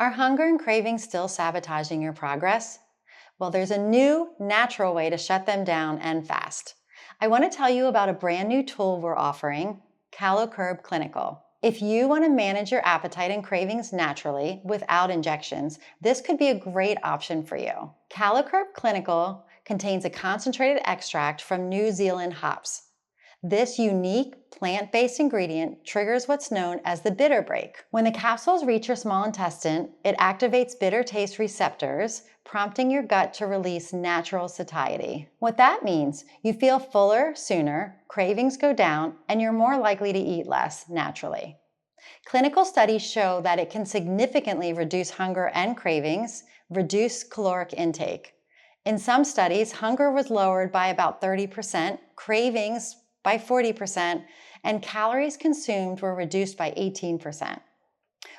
Are hunger and cravings still sabotaging your progress? Well, there's a new, natural way to shut them down and fast. I want to tell you about a brand new tool we're offering, Calocurb Clinical. If you want to manage your appetite and cravings naturally without injections, this could be a great option for you. Calocurb Clinical contains a concentrated extract from New Zealand hops. This unique plant-based ingredient triggers what's known as the bitter brake. When the capsules reach your small intestine, it activates bitter taste receptors, prompting your gut to release natural satiety. What that means, you feel fuller sooner, cravings go down, and you're more likely to eat less naturally. Clinical studies show that it can significantly reduce hunger and cravings, reduce caloric intake. In some studies, hunger was lowered by about 30%, cravings by 40%, and calories consumed were reduced by 18%.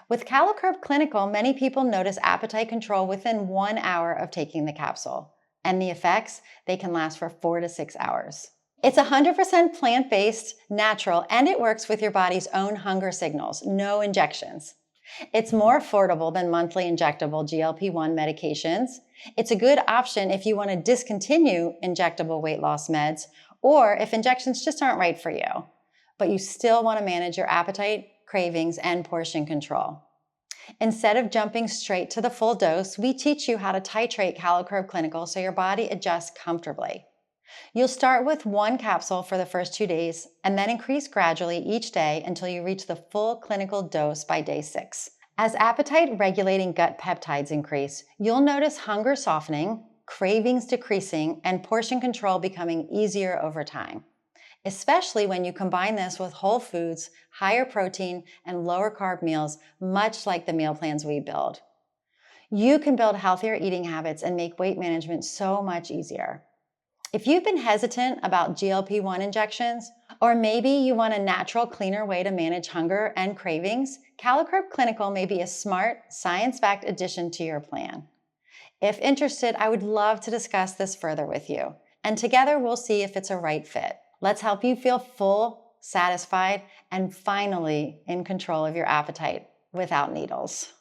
With Calocurb Clinical, many people notice appetite control within 1 hour of taking the capsule, and the effects, they can last for 4 to 6 hours. It's 100% plant-based, natural, and it works with your body's own hunger signals, no injections. It's more affordable than monthly injectable GLP-1 medications. It's a good option if you want to discontinue injectable weight loss meds or if injections just aren't right for you, but you still want to manage your appetite, cravings, and portion control. Instead of jumping straight to the full dose, we teach you how to titrate Calocurb Clinical so your body adjusts comfortably. You'll start with 1 capsule for the first 2 days and then increase gradually each day until you reach the full clinical dose by day 6. As appetite-regulating gut peptides increase, you'll notice hunger softening, cravings decreasing, and portion control becoming easier over time, especially when you combine this with whole foods, higher protein, and lower carb meals, much like the meal plans we build. You can build healthier eating habits and make weight management so much easier. If you've been hesitant about GLP-1 injections, or maybe you want a natural, cleaner way to manage hunger and cravings, Calocurb Clinical may be a smart, science-backed addition to your plan. If interested, I would love to discuss this further with you, and together we'll see if it's a right fit. Let's help you feel full, satisfied, and finally in control of your appetite without needles.